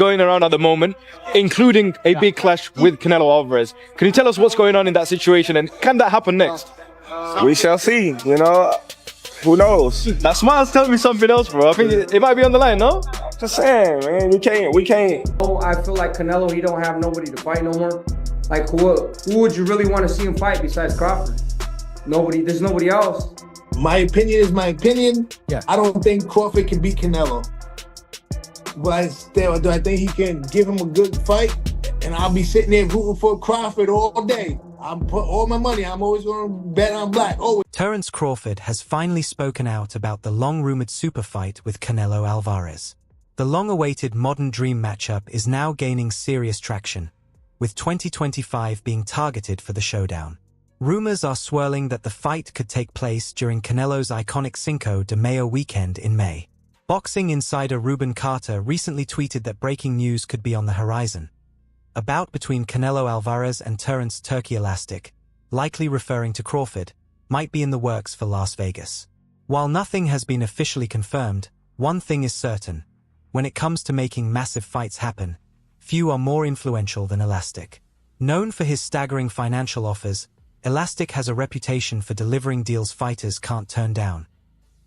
going around at the moment, including a big clash with Canelo Alvarez. Can you tell us what's going on in that situation, and can that happen next? We shall see, you know. Who knows? That smile's telling me something else, bro. I think it might be on the line, no? Just saying, man, we can't. I feel like Canelo, he don't have nobody to fight no more. Like, who would you really want to see him fight besides Crawford? Nobody. There's nobody else. My opinion is my opinion. Yeah. I don't think Crawford can beat Canelo. But still, do I think he can give him a good fight? And I'll be sitting there rooting for Crawford all day. I'm put all my money. I'm always going to bet on black. Always. Terence Crawford has finally spoken out about the long-rumored super fight with Canelo Alvarez. The long-awaited modern dream matchup is now gaining serious traction, with 2025 being targeted for the showdown. Rumors are swirling that the fight could take place during Canelo's iconic Cinco de Mayo weekend in May. Boxing insider Ruben Carter recently tweeted that breaking news could be on the horizon. A bout between Canelo Alvarez and Terence "Turkey" Elastic, likely referring to Crawford, might be in the works for Las Vegas. While nothing has been officially confirmed, one thing is certain. When it comes to making massive fights happen, few are more influential than Elastic. Known for his staggering financial offers, Elastic has a reputation for delivering deals fighters can't turn down.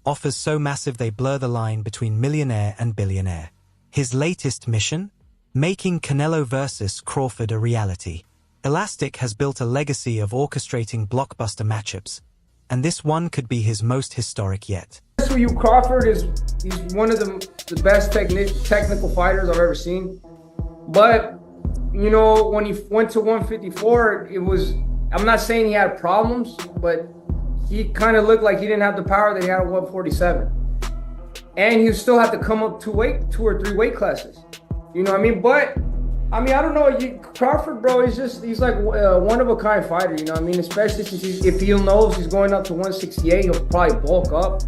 Offers so massive they blur the line between millionaire and billionaire. His latest mission? Making Canelo versus Crawford a reality. Elastic has built a legacy of orchestrating blockbuster matchups, and this one could be his most historic yet. For you, Crawford he's one of the best technical fighters I've ever seen. But, you know, when he went to 154, I'm not saying he had problems, but he kind of looked like he didn't have the power that he had at 147. And he still had to come up two or three weight classes. You know what I mean? But, I mean, I don't know. Crawford, bro, he's like a one-of-a-kind fighter, you know what I mean? Especially since if he knows he's going up to 168, he'll probably bulk up.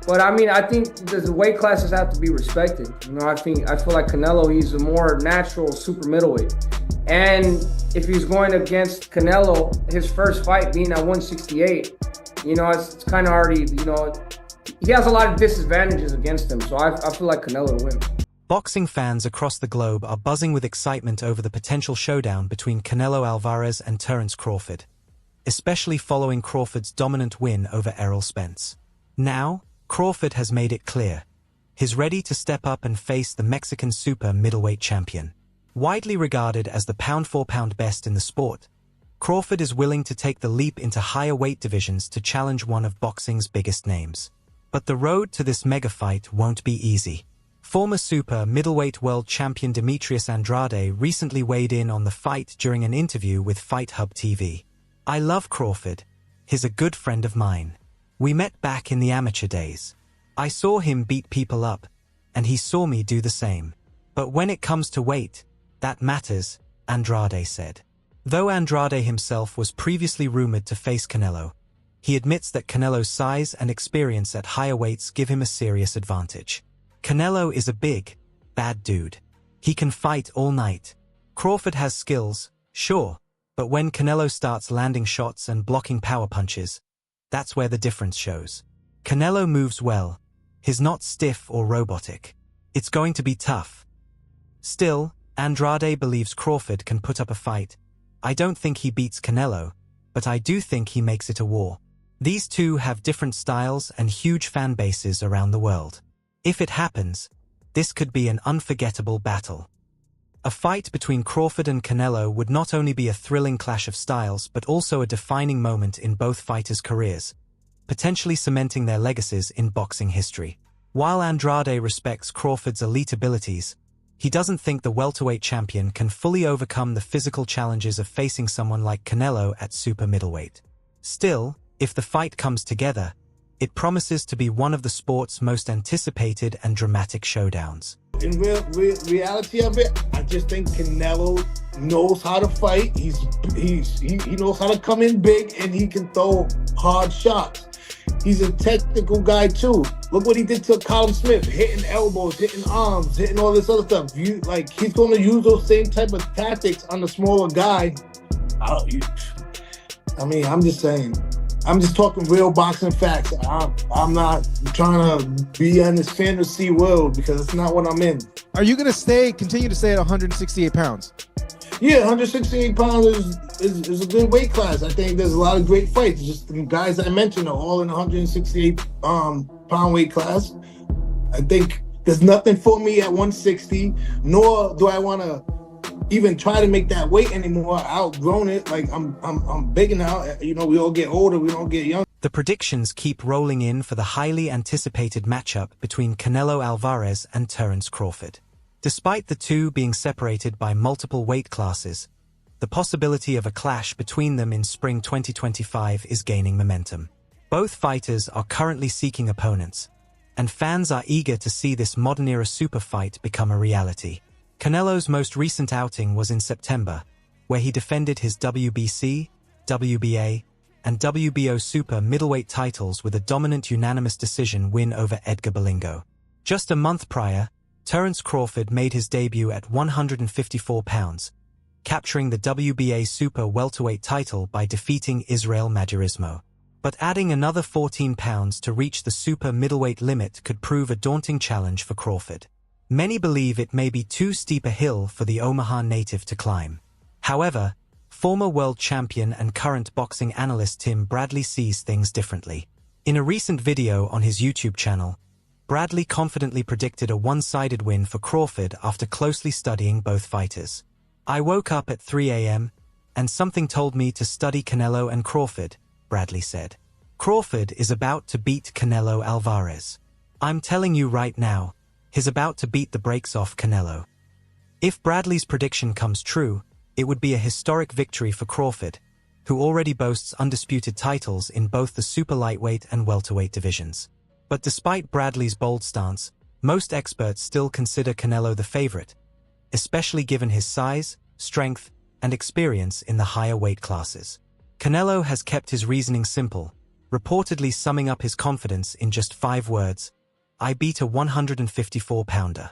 But, I mean, I think the weight classes have to be respected. You know, I feel like Canelo, he's a more natural super middleweight. And if he's going against Canelo, his first fight being at 168, you know, it's kind of already, you know, he has a lot of disadvantages against him. So I feel like Canelo to win. Boxing fans across the globe are buzzing with excitement over the potential showdown between Canelo Alvarez and Terence Crawford, especially following Crawford's dominant win over Errol Spence. Now, Crawford has made it clear. He's ready to step up and face the Mexican super middleweight champion. Widely regarded as the pound-for-pound best in the sport, Crawford is willing to take the leap into higher weight divisions to challenge one of boxing's biggest names. But the road to this mega fight won't be easy. Former super middleweight world champion Demetrius Andrade recently weighed in on the fight during an interview with Fight Hub TV. "I love Crawford. He's a good friend of mine. We met back in the amateur days. I saw him beat people up, and he saw me do the same. But when it comes to weight, that matters," Andrade said. Though Andrade himself was previously rumored to face Canelo, he admits that Canelo's size and experience at higher weights give him a serious advantage. Canelo is a big, bad dude. He can fight all night. Crawford has skills, sure, but when Canelo starts landing shots and blocking power punches, that's where the difference shows. Canelo moves well. He's not stiff or robotic. It's going to be tough. Still, Andrade believes Crawford can put up a fight. "I don't think he beats Canelo, but I do think he makes it a war." These two have different styles and huge fan bases around the world. If it happens, this could be an unforgettable battle. A fight between Crawford and Canelo would not only be a thrilling clash of styles but also a defining moment in both fighters' careers, potentially cementing their legacies in boxing history. While Andrade respects Crawford's elite abilities, he doesn't think the welterweight champion can fully overcome the physical challenges of facing someone like Canelo at super middleweight. Still, if the fight comes together, it promises to be one of the sport's most anticipated and dramatic showdowns. In reality of it, I just think Canelo knows how to fight. He knows how to come in big, and he can throw hard shots. He's a technical guy too. Look what he did to Colin Smith, hitting elbows, hitting arms, hitting all this other stuff. He's going to use those same type of tactics on the smaller guy. I mean, I'm just saying. I'm just talking real boxing facts. I'm not trying to be in this fantasy world because it's not what I'm in. Are you going to continue to stay at 168 pounds? Yeah, 168 pounds is a good weight class. I think there's a lot of great fights. Just the guys I mentioned are all in 168 pound weight class. I think there's nothing for me at 160, nor do I want to even try to make that weight anymore. I outgrown it. Like I'm big now. You know, we all get older. We don't get younger. The predictions keep rolling in for the highly anticipated matchup between Canelo Alvarez and Terence Crawford. Despite the two being separated by multiple weight classes, the possibility of a clash between them in spring 2025 is gaining momentum. Both fighters are currently seeking opponents, and fans are eager to see this modern-era super fight become a reality. Canelo's most recent outing was in September, where he defended his WBC, WBA, and WBO super middleweight titles with a dominant unanimous decision win over Edgar Berlingo. Just a month prior, Terence Crawford made his debut at 154 pounds, capturing the WBA super welterweight title by defeating Israel Madourismo. But adding another 14 pounds to reach the super middleweight limit could prove a daunting challenge for Crawford. Many believe it may be too steep a hill for the Omaha native to climb. However, former world champion and current boxing analyst Tim Bradley sees things differently. In a recent video on his YouTube channel, Bradley confidently predicted a one-sided win for Crawford after closely studying both fighters. "I woke up at 3 a.m. and something told me to study Canelo and Crawford," Bradley said. "Crawford is about to beat Canelo Alvarez. I'm telling you right now, he's about to beat the brakes off Canelo." If Bradley's prediction comes true, it would be a historic victory for Crawford, who already boasts undisputed titles in both the super lightweight and welterweight divisions. But despite Bradley's bold stance, most experts still consider Canelo the favorite, especially given his size, strength, and experience in the higher weight classes. Canelo has kept his reasoning simple, reportedly summing up his confidence in just 5 words: "I beat a 154-pounder."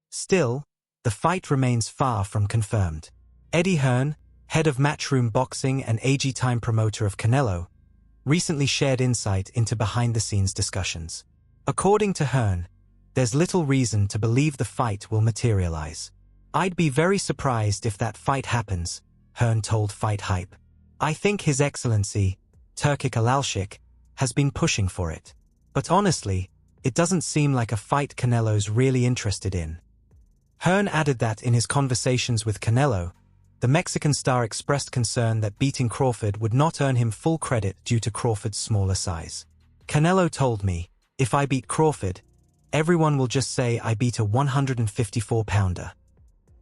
Still, the fight remains far from confirmed. Eddie Hearn, head of Matchroom Boxing and AG Time promoter of Canelo, recently shared insight into behind-the-scenes discussions. According to Hearn, there's little reason to believe the fight will materialize. "I'd be very surprised if that fight happens," Hearn told Fight Hype. "I think His Excellency, Turkic Alalshik, has been pushing for it. But honestly, it doesn't seem like a fight Canelo's really interested in." Hearn added that in his conversations with Canelo, the Mexican star expressed concern that beating Crawford would not earn him full credit due to Crawford's smaller size. "Canelo told me, if I beat Crawford, everyone will just say I beat a 154-pounder.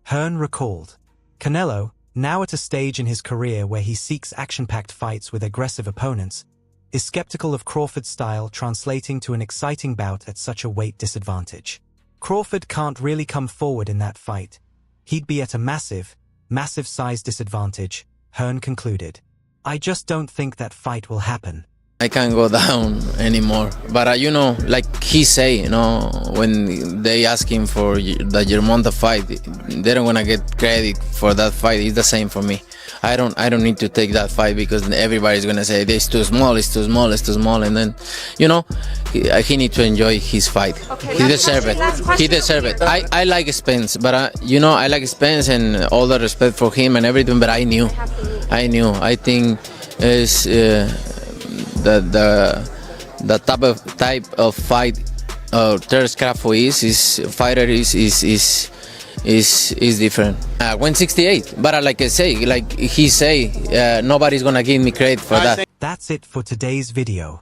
Hearn recalled. Canelo, now at a stage in his career where he seeks action-packed fights with aggressive opponents, is skeptical of Crawford's style translating to an exciting bout at such a weight disadvantage. Crawford can't really come forward in that fight. He'd be at a massive size disadvantage, Hearn concluded. "I just don't think that fight will happen." I can't go down anymore. But you know, like he say, you know, when they ask him for the Germonta fight, they don't wanna get credit for that fight. It's the same for me. I don't need to take that fight because everybody's gonna say it's too small, it's too small, it's too small, and then, you know, he need to enjoy his fight. Okay, he deserve it. He deserve it. I like Spence, but you know, I like Spence and all the respect for him and everything. But I knew. I think is the type of fight Terence Crawford is different. 168, but like I say, like he say, nobody's gonna give me credit for that. That's it for today's video.